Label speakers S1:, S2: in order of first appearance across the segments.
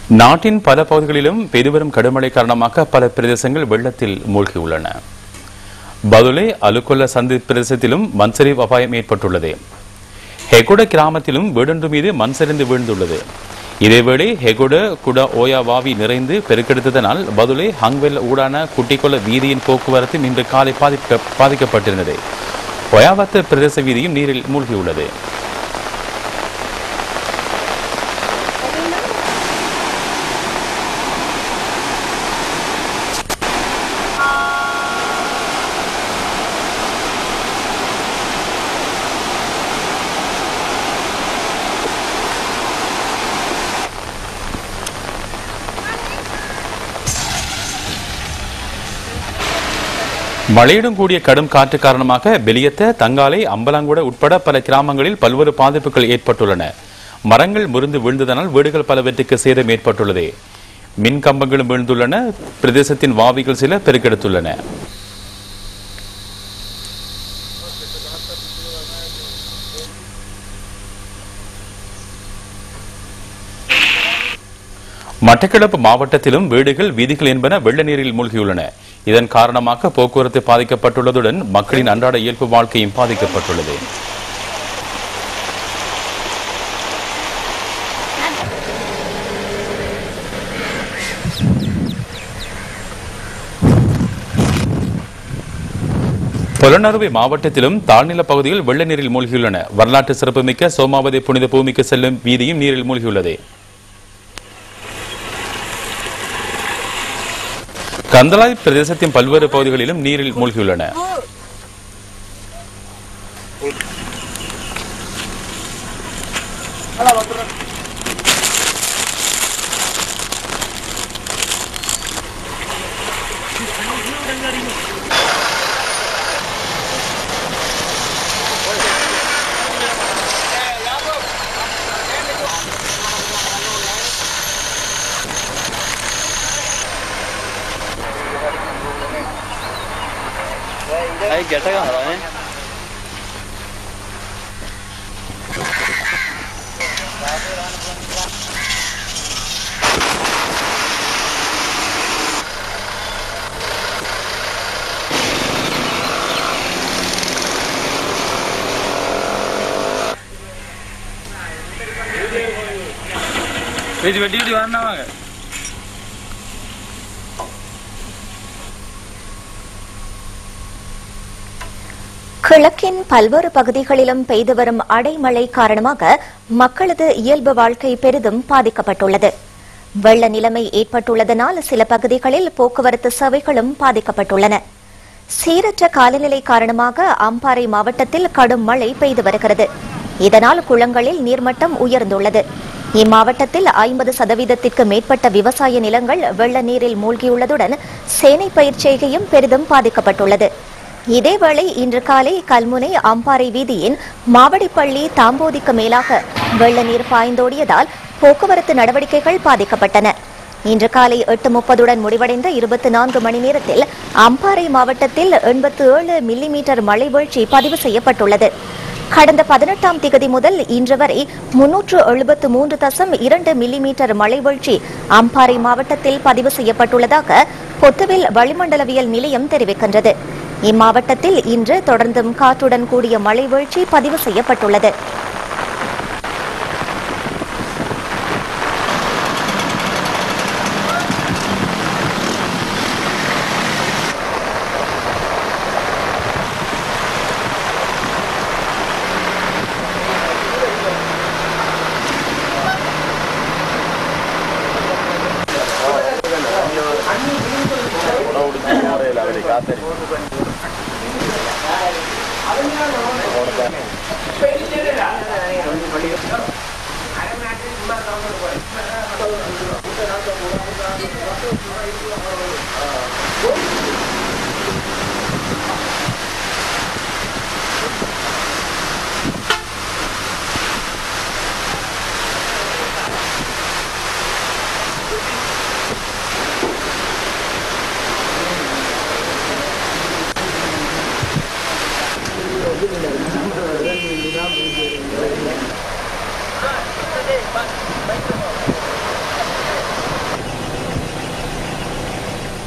S1: நாட்டின் பல பகுதிகளிலும் பெய்துவரும் கடுமழை காரணமாக பல பிரதேசங்கள் வெள்ளத்தில் மூழ்கியுள்ளன. பதுளை அலுகொல்ல சந்தி பிரதேசத்திலும் மண் சரிவு அபாயம் ஏற்பட்டுள்ளது. ஹெகுட கிராமத்திலும் வீடொன்று மீது மண் சரிந்து வீழ்ந்துள்ளது. இதேவேளை ஹெகுட குட ஓயா வாவி நிறைந்து பெருக்கெடுத்ததனால் பதுளை ஹங்வெல் ஊடான குட்டிக்கொல்ல வீதியின் போக்குவரத்து இன்று காலை பாதிக்கப்பட்டிருந்தது. ஒயாவத்த பிரதேச வீதியும் நீரில் மூழ்கியுள்ளது. மழையுடன் கூடிய கடும் காற்று காரணமாக பெலியத்த, தங்காலை, அம்பலாங்குட உட்பட பல கிராமங்களில் பல்வேறு பாதிப்புகள் ஏற்பட்டுள்ளன. மரங்கள் முறிந்து வீழ்ந்ததனால் வீடுகள் பலவற்றுக்கு சேதம் ஏற்பட்டுள்ளது. மின் கம்பங்களும் வீழ்ந்துள்ளன. பிரதேசத்தின் வாவிகள் சில பெருக்கெடுத்துள்ளன. மட்டக்களப்பு மாவட்டத்திலும் வீடுகள், வீதிகள் என்பன வெள்ள நீரில் மூழ்கியுள்ளன. இதன் காரணமாக போக்குவரத்து பாதிக்கப்பட்டுள்ளதுடன் மக்களின் அன்றாட இயல்பு வாழ்க்கையும் பாதிக்கப்பட்டுள்ளது. பொலனறுவை மாவட்டத்திலும் தாழ்நில பகுதிகள் வெள்ள நீரில் மூழ்கியுள்ளன. வரலாற்று சிறப்புமிக்க சோமாவதி புனித பூமிக்கு செல்லும் வீதியும் நீரில் மூழ்கியுள்ளது. கந்தலாய் பிரதேசத்தின் பல்வேறு பகுதிகளிலும் நீரில் மூழ்கியுள்ளன.
S2: கிழக்கின் பல்வேறு பகுதிகளிலும் பெய்து வரும் அடைமழை காரணமாக மக்களது இயல்பு வாழ்க்கை பெரிதும் பாதிக்கப்பட்டுள்ளது. வெள்ள நிலைமை ஏற்பட்டுள்ளதனால் சில பகுதிகளில் போக்குவரத்து சேவைகளும் பாதிக்கப்பட்டுள்ளன. சீரற்ற காலநிலை காரணமாக அம்பாறை மாவட்டத்தில் கடும் மழை பெய்து வருகிறது. இதனால் குளங்களில் நீர்மட்டம் உயர்ந்துள்ளது. இம்மாவட்டத்தில் 50% மேற்பட்ட விவசாய நிலங்கள் வெள்ள நீரில் மூழ்கியுள்ளதுடன் சேனை பயிர் செய்கையும் பெரிதும் பாதிக்கப்பட்டுள்ளது. இதேவேளை இன்று காலை கல்முனை அம்பாறை வீதியின் மாவடிப்பள்ளி தாம்போதிக்கு மேலாக வெள்ள நீர் பாய்ந்தோடியதால் போக்குவரத்து நடவடிக்கைகள் பாதிக்கப்பட்டன. இன்று காலை 8:30 முடிவடைந்த 24 மணி நேரத்தில் அம்பாறை மாவட்டத்தில் 87 மில்லிமீட்டர் மழை வீழ்ச்சி பதிவு செய்யப்பட்டுள்ளது. கடந்த 18ஆம் திகதி முதல் இன்று வரை 373.2 மில்லிமீட்டர் மழை வீழ்ச்சி அம்பாறை மாவட்டத்தில் பதிவு செய்யப்பட்டுள்ளதாக பொத்துவில் வளிமண்டலவியல் நிலையம் தெரிவிக்கின்றது. இம்மாவட்டத்தில் இன்று தொடர்ந்தும் காற்றுடன் கூடிய மழை வீழ்ச்சி பதிவு செய்யப்பட்டுள்ளது.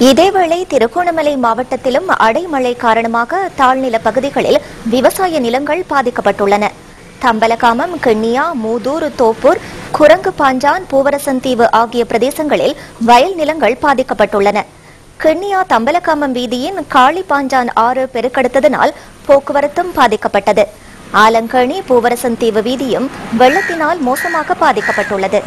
S2: இதேவேளை திருகோணமலை மாவட்டத்திலும் அடைமழை காரணமாக தாழ்நில பகுதிகளில் விவசாய நிலங்கள் பாதிக்கப்பட்டுள்ளன. தம்பலகாமம், கிண்ணியா, மூதூர், தோப்பூர், குரங்கு பாஞ்சான், பூவரசந்தீவு ஆகிய பிரதேசங்களில் வயல் நிலங்கள் பாதிக்கப்பட்டுள்ளன. கிண்ணியா தம்பலகாமம் வீதியின் காளி பாஞ்சான் ஆறு பெருக்கெடுத்ததனால் போக்குவரத்தும் பாதிக்கப்பட்டது. ஆலங்கேணி, பூவரசந்தீவு வீதியும் வெள்ளத்தினால் மோசமாக பாதிக்கப்பட்டுள்ளது.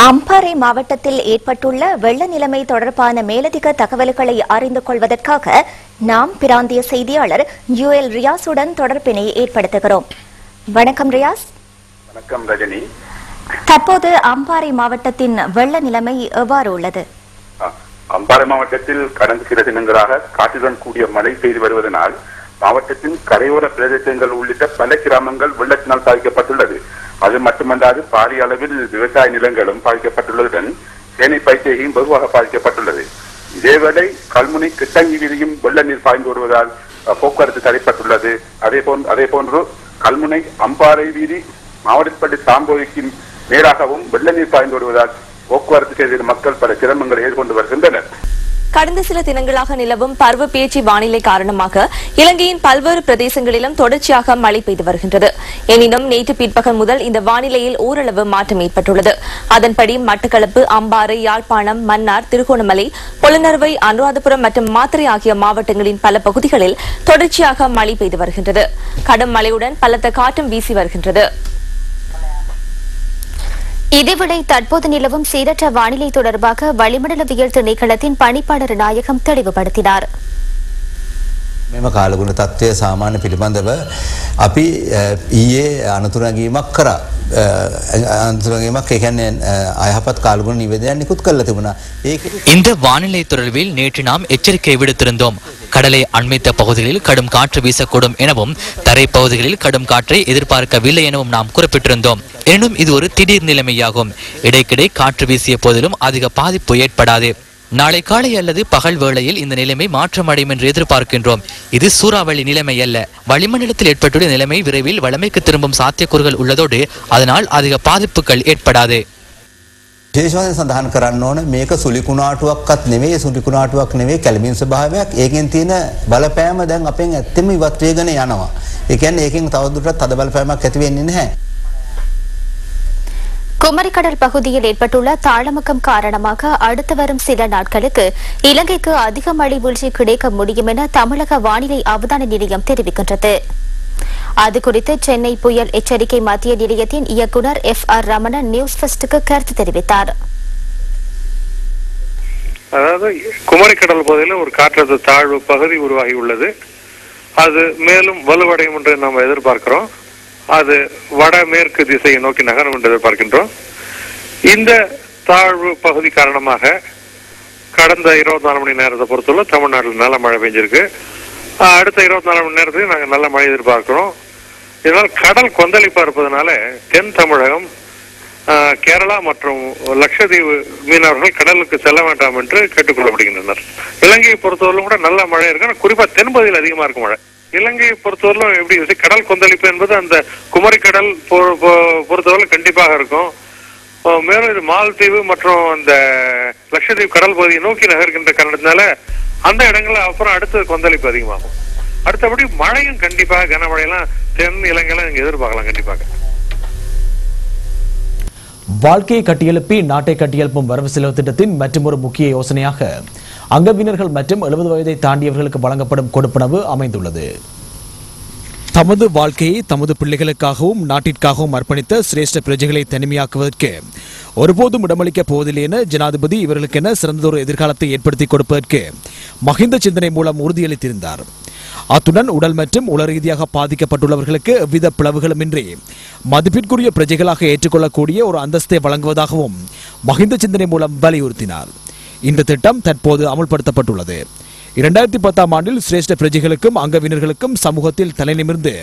S2: அம்பாறை மாவட்டத்தில் ஏற்பட்டுள்ள வெள்ள நிலைமை தொடர்பான மேலதிக தகவல்களை அறிந்து கொள்வதற்காக நாம் பிராந்திய செய்தியாளர் யுஎல் ரியாஸுடன் தொடர்பினை ஏற்படுத்துகிறோம். வணக்கம் ரியாஸ்.
S3: வணக்கம் ரஜினி.
S2: தற்போது அம்பாறை மாவட்டத்தின் வெள்ள நிலைமை எவ்வாறு உள்ளது?
S3: அம்பாறை மாவட்டத்தில் கடந்த சில தினங்களாக காற்றுடன் கூடிய மழை பெய்து வருவதனால் மாவட்டத்தின் கரையோர பிரதேசங்கள் உள்ளிட்ட பல கிராமங்கள் வெள்ளத்தினால் பாதிக்கப்பட்டுள்ளது. அது மட்டுமல்லாது பாரிய அளவில் விவசாய நிலங்களும் பாதிக்கப்பட்டுள்ளதுடன் சேனை பைத்தேகியும் வெகுவாக பாதிக்கப்பட்டுள்ளது. இதேவேளை கல்முனை கிட்டங்கி வீதியும் வெள்ள நீர் பாய்ந்து வருவதால் போக்குவரத்து தடைப்பட்டுள்ளது. அதே போன்று கல்முனை அம்பாறை வீதி மாவட்டப்பள்ளி சாம்போவிக்கு நேராகவும் வெள்ள நீர் பாய்ந்து வருவதால் போக்குவரத்து செய்த மக்கள் பல சிரமங்களை எதிர்கொண்டு வருகின்றனர்.
S4: கடந்த சில தினங்களாக நிலவும் பருவ பேச்சு வானிலை காரணமாக இலங்கையின் பல்வேறு பிரதேசங்களிலும் தொடர்ச்சியாக மழை பெய்து வருகின்றது. எனினும் நேற்று பிற்பகல் முதல் இந்த வானிலையில் ஓரளவு மாற்றம் ஏற்பட்டுள்ளது. அதன்படி மட்டக்களப்பு, அம்பாறை, யாழ்ப்பாணம், மன்னார், திருகோணமலை, பொலனறுவை, அனுராதபுரம் மற்றும் மாத்தறை ஆகிய மாவட்டங்களின் பல பகுதிகளில் தொடர்ச்சியாக மழை பெய்து வருகின்றது. கடும் மழையுடன் பலத்த காற்றும் வீசி வருகின்றது.
S2: இதேவேளை தற்போது நிலவும் சீரற்ற வானிலை தொடர்பாக வளிமண்டலவியல் திணைக்களத்தின் பணிப்பாளர் நாயகம் தெளிவுபடுத்தினார்.
S5: මෙම කාලගුණ තත්ත්වය සාමාන්‍ය පිළිබඳව අපි ඊයේ අනතුරුගීමක් කරා. අනතුරුගීමක් ඒ කියන්නේ අයහපත් කාලගුණ නිවේදනයක් නිකුත් කරලා තිබුණා.
S6: இந்த வானிலை தொடர்பில் நேற்று நாம் எச்சரிக்கை விடுத்திருந்தோம். கடலை அண்மித்த பகுதிகளில் கடும் காற்று வீசக்கூடும் எனவும் தரை பகுதிகளில் கடும் காற்றை எதிர்பார்க்கவில்லை எனவும் நாம் குறிப்பிட்டிருந்தோம். எனினும் இது ஒரு திடீர் நிலைமையாகும். இடைக்கிடை காற்று வீசிய போதிலும் அதிக பாதிப்பு ஏற்படாது. நாளை காலை அல்லது பகல் வேளையில் இந்த நிலைமை மாற்றமடையும் என்று எதிர்பார்க்கின்றோம். இது சூறாவளி நிலைமை அல்ல. வளிமண்டலத்தில் ஏற்பட்டுள்ள நிலைமை விரைவில் வளமைக்கு திரும்பும் சாத்தியக்கூறுகள் உள்ளதோடு அதனால் அதிக பாதிப்புகள் ஏற்படாது.
S5: විශේෂයෙන් සඳහන් කරන්න ඕන මේක සුලිකුණාටුවක්වත් නෙවෙයි, සුලිකුණාටුවක් නෙවෙයි, කැළඹීම් ස්වභාවයක්. ඒකෙන් තියෙන බලපෑම දැන් අපෙන් ඇත්තම ඉවත් වෙගෙන යනවා. ඒ කියන්නේ ඒකෙන් තවදුරටත් තද බලපෑමක් ඇති වෙන්නේ නැහැ.
S2: குமரிக்கடல் பகுதியில் ஏற்பட்டுள்ள தாளமுக்கம் காரணமாக அடுத்து வரும் சில நாட்களுக்கு இலங்கைக்கு அதிக மழை வீழ்ச்சி கிடைக்க முடியும் என தமிழக வானிலை அவதான நிலையம் தெரிவிக்கின்றது. அது குறித்து சென்னை புயல் எச்சரிக்கை மத்திய நிலையத்தின் இயக்குநர் FR ரமணன் நியூஸ் ஃபர்ஸ்டுக்கு கருத்து தெரிவித்தார்.
S7: அதாவது குமரிக்கடல் பகுதியில் ஒரு காற்றழுத்த தாழ்வு பகுதி உருவாகி உள்ளது. அது மேலும் வலுவடையும் என்று நாம் எதிர்பார்க்கிறோம். அது வடமேற்கு திசையை நோக்கி நகரும் என்று எதிர்பார்க்கின்றோம். இந்த தாழ்வு பகுதி காரணமாக கடந்த 24 மணி நேரத்தை பொறுத்தவரை தமிழ்நாட்டில் நல்ல மழை பெஞ்சிருக்கு. அடுத்த 24 மணி நேரத்துக்கு நாங்கள் நல்ல மழை எதிர்பார்க்கிறோம். இதனால் கடல் கொந்தளிப்பா இருப்பதனால தென் தமிழகம், கேரளா மற்றும் லட்சத்தீவு மீனவர்கள் கடலுக்கு செல்ல வேண்டாம் என்று கேட்டுக்கொள்ளப்படுகின்றனர். இலங்கையை பொறுத்தவரையிலும் கூட நல்ல மழை இருக்கு. குறிப்பா தென்பகுதியில் அதிகமா இருக்கும் மழை. இலங்கையை பொறுத்தவரையிலும் எப்படி கடல் கொந்தளிப்பு என்பது அந்த குமரிக்கடல் பொறுத்தவரை கண்டிப்பாக இருக்கும். மேலும் இது மாலத்தீவு மற்றும் அந்த லட்சத்தீவு கடல் பகுதியை நோக்கி நகர்கின்ற காரணத்தினால அந்த இடங்கள்ல அப்புறம் அடுத்தது கொந்தளிப்பு அதிகமாகும். அடுத்தபடி மழையும் கண்டிப்பாக கனமழையெல்லாம் தென் இலங்கையில நீங்க எதிர்பார்க்கலாம். கண்டிப்பாக
S8: வாழ்க்கையை கட்டியெழுப்பி நாட்டை கட்டியெழுப்பும் வரவு செலவு திட்டத்தின் மற்றொரு முக்கிய யோசனையாக அங்கவினர்கள் மற்றும் 70 வயதை தாண்டியவர்களுக்கு வழங்கப்படும் கொடுப்பனவு அமைந்துள்ளது. தமது வாழ்க்கையை தமது பிள்ளைகளுக்காகவும் நாட்டிற்காகவும் அர்ப்பணித்த சிரேஷ்ட பிரஜைகளை தனிமையாக்குவதற்கு ஒருபோதும் இடமளிக்கப் போவதில்லை என ஜனாதிபதி இவர்களுக்கென சிறந்ததொரு எதிர்காலத்தை ஏற்படுத்தி கொடுப்பதற்கு மஹிந்த சிந்தனை மூலம் உறுதியளித்திருந்தார். அத்துடன் உடல் மற்றும் உள ரீதியாக பாதிக்கப்பட்டுள்ளவர்களுக்கு எவ்வித பிளவுகளுமின்றி மதிப்பிற்குரிய பிரஜைகளாக ஏற்றுக்கொள்ளக்கூடிய ஒரு அந்தஸ்தை வழங்குவதாகவும் மஹிந்த சிந்தனை மூலம் வலியுறுத்தினார். இந்த திட்டம் தற்போது அமுல்படுத்தப்பட்டுள்ளது. 2010ஆம் ஆண்டில் சிரேஷ்ட பிரஜைகளுக்கும் அங்கவினர்களுக்கும் சமூகத்தில் தலைநிமிர்ந்து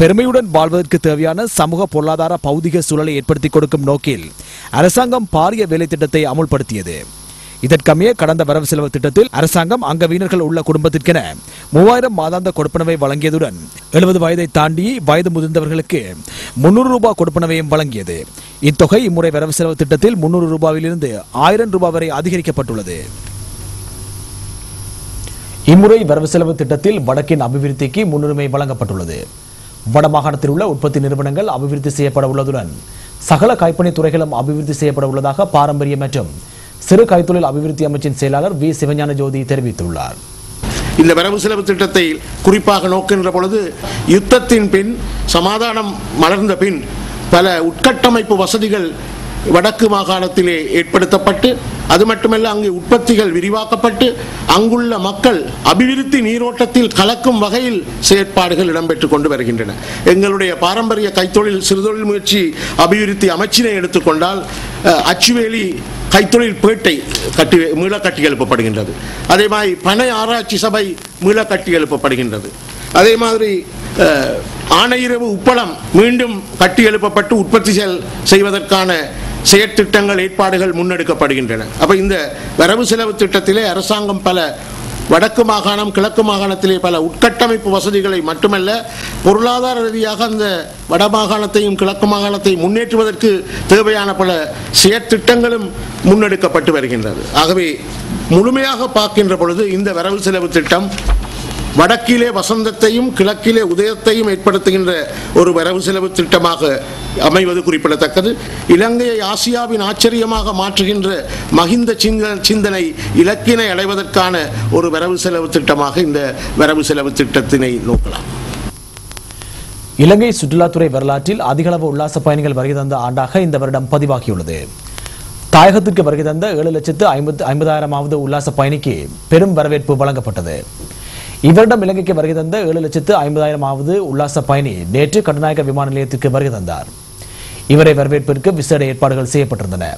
S8: பெருமையுடன் வாழ்வதற்கு தேவையான சமூக பொருளாதார பௌதிக சூழலை ஏற்படுத்திக் கொடுக்கும் நோக்கில் அரசாங்கம் பாரிய வேலை திட்டத்தை அமுல்படுத்தியது. இதற்கமைய கடந்த வரவு செலவு திட்டத்தில் அரசாங்கம் அங்கவீனர்கள் உள்ள குடும்பத்திற்கென 3000 மாதாந்த கொடுப்பனவை வழங்கியதுடன் 70 வயதை தாண்டி வயது முதிர்ந்தவர்களுக்கு 300 ரூபாய் கொடுப்பனவையும் வழங்கியது. இத்தொகை இம்முறை வரவு செலவு திட்டத்தில் 300 ரூபாயிலிருந்து 1000 ரூபாய் வரை அதிகரிக்கப்பட்டுள்ளது. இம்முறை வரவு செலவு திட்டத்தில் வடக்கின் அபிவிருத்திக்கு முன்னுரிமை வழங்கப்பட்டுள்ளது. வடமாகாணத்தில் உள்ள உற்பத்தி நிறுவனங்கள் அபிவிருத்தி செய்யப்பட உள்ளதுடன் சகல கைப்பணி துறைகளும் அபிவிருத்தி செய்யப்பட உள்ளதாக பாரம்பரிய மற்றும் சிறு கைத்தொழில் அபிவிருத்தி அமைச்சின் செயலாளர் வி சிவஞான ஜோதி தெரிவித்துள்ளார்.
S9: இந்த வரவு செலவு திட்டத்தை குறிப்பாக நோக்கின்ற பொழுது யுத்தத்தின் பின் சமாதானம் மலர்ந்த பின் பல உட்கட்டமைப்பு வசதிகள் வடக்கு மாகாணத்திலே ஏற்படுத்தப்பட்டு அது மட்டுமல்ல அங்கு உற்பத்திகள் விரிவாக்கப்பட்டு அங்குள்ள மக்கள் அபிவிருத்தி நீரோட்டத்தில் கலக்கும் வகையில் செயற்பாடுகள் இடம்பெற்றுக் கொண்டு வருகின்றன. எங்களுடைய பாரம்பரிய கைத்தொழில் சிறுதொழில் முயற்சி அபிவிருத்தி அமைச்சினை எடுத்துக்கொண்டால் அச்சுவேலி கைத்தொழில் பேட்டை மீள கட்டி எழுப்பப்படுகின்றது. அதே மாதிரி பனை ஆராய்ச்சி சபை மீள கட்டி எழுப்பப்படுகின்றது. அதே மாதிரி ஆணையிரவு உப்பளம் மீண்டும் கட்டி எழுப்பப்பட்டு உற்பத்தி செய்வதற்கான செயற்திட்டங்கள் ஏற்பாடுகள் முன்னெடுக்கப்படுகின்றன. அப்ப இந்த வரவு செலவு திட்டத்திலே அரசாங்கம் பல வடக்கு மாகாணம் கிழக்கு மாகாணத்திலே பல உட்கட்டமைப்பு வசதிகளை மட்டுமல்ல பொருளாதார ரீதியாக அந்த வட மாகாணத்தையும் கிழக்கு மாகாணத்தை முன்னேற்றுவதற்கு தேவையான பல செயற்திட்டங்களும் முன்னெடுக்கப்பட்டு வருகின்றது. ஆகவே முழுமையாக பார்க்கின்ற பொழுது இந்த வரவு செலவு திட்டம் வடக்கிலே வசந்தத்தையும் கிழக்கிலே உதயத்தையும் ஏற்படுத்துகின்ற ஒரு வரவு செலவு திட்டமாக அமைவது குறிப்பிடத்தக்கது. இலங்கையை ஆசியாவின் ஆச்சரியமாக மாற்றுகின்ற மஹிந்த சிந்தனை இலக்கினை அடைவதற்கான ஒரு வரவு செலவு திட்டமாக இந்த வரவு செலவு திட்டத்தினை நோக்கலாம்.
S8: இலங்கை சுற்றுலாத்துறை வரலாற்றில் அதிகளவு உல்லாச பயணிகள் வருகை தந்த ஆண்டாக இந்த வருடம் பதிவாகியுள்ளது. தாயகத்திற்கு வருகை தந்த 7,50,000வது உல்லாச பயணிக்கு பெரும் வரவேற்பு வழங்கப்பட்டது. இவரிடம் இலங்கைக்கு வருகை தந்த 7,50,000வது உல்லாச பயணி நேற்று கட்டுநாயக்க விமான நிலையத்திற்கு வருகை தந்தார். இவரை வரவேற்பிற்கு விசேட ஏற்பாடுகள் செய்யப்பட்டிருந்தன.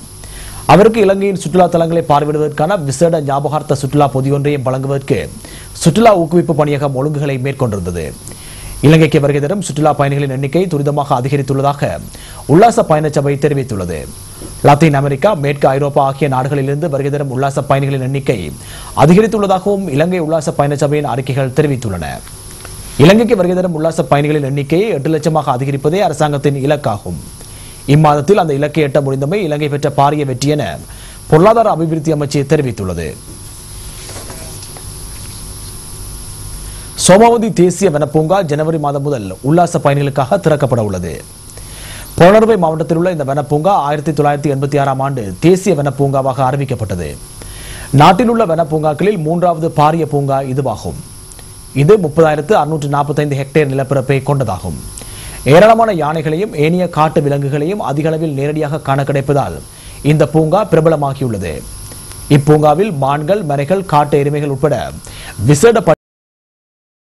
S8: அவருக்கு இலங்கையின் சுற்றுலா தலங்களை பார்வையிடுவதற்கான விசேட ஞாபகார்த்த சுற்றுலா பொதியொன்றையும் வழங்குவதற்கு சுற்றுலா ஊக்குவிப்பு பணியகம் ஒழுங்குகளை மேற்கொண்டிருந்தது. இலங்கைக்கு வருகை தரும் சுற்றுலா பயணிகளின் எண்ணிக்கை துரிதமாக அதிகரித்துள்ளதாக உல்லாச பயண சபை தெரிவித்துள்ளது. லத்தீன் அமெரிக்கா, மேற்கு ஐரோப்பா ஆகிய நாடுகளிலிருந்து வருகை தரும் உல்லாச பயணிகளின் எண்ணிக்கை அதிகரித்துள்ளதாகவும் இலங்கை உல்லாச பயண சபையின் அறிக்கைகள் தெரிவித்துள்ளன. இலங்கைக்கு வருகை தரும் உல்லாச பயணிகளின் எண்ணிக்கையை 8 லட்சமாக அதிகரிப்பதே அரசாங்கத்தின் இலக்காகும். இம்மாதத்தில் அந்த இலக்கை எட்ட முடிந்தமை இலங்கை பெற்ற பாரிய வெற்றி என பொருளாதார அபிவிருத்தி அமைச்சு தெரிவித்துள்ளது. சோமாவதி தேசிய வனப்பூங்கா ஜனவரி மாதம் முதல் உல்லாச பயணிகளுக்காக திறக்கப்பட உள்ளது. பொலனறுவை மாவட்டத்தில் உள்ள இந்த வனப்பூங்கா 1986ஆம் ஆண்டு தேசிய வனப்பூங்காவாக அறிவிக்கப்பட்டது. நாட்டில் உள்ள வனப்பூங்காக்களில் 3வது பாரிய பூங்கா இதுவாகும். இது 30,645 ஹெக்டேர் நிலப்பரப்பை கொண்டதாகும். ஏராளமான யானைகளையும் ஏனைய காட்டு விலங்குகளையும் அதிக அளவில் நேரடியாக காண கிடைப்பதால் இந்த பூங்கா பிரபலமாகியுள்ளது. இப்பூங்காவில் மான்கள், மரைகள், காட்டு எருமைகள் உட்பட விசேட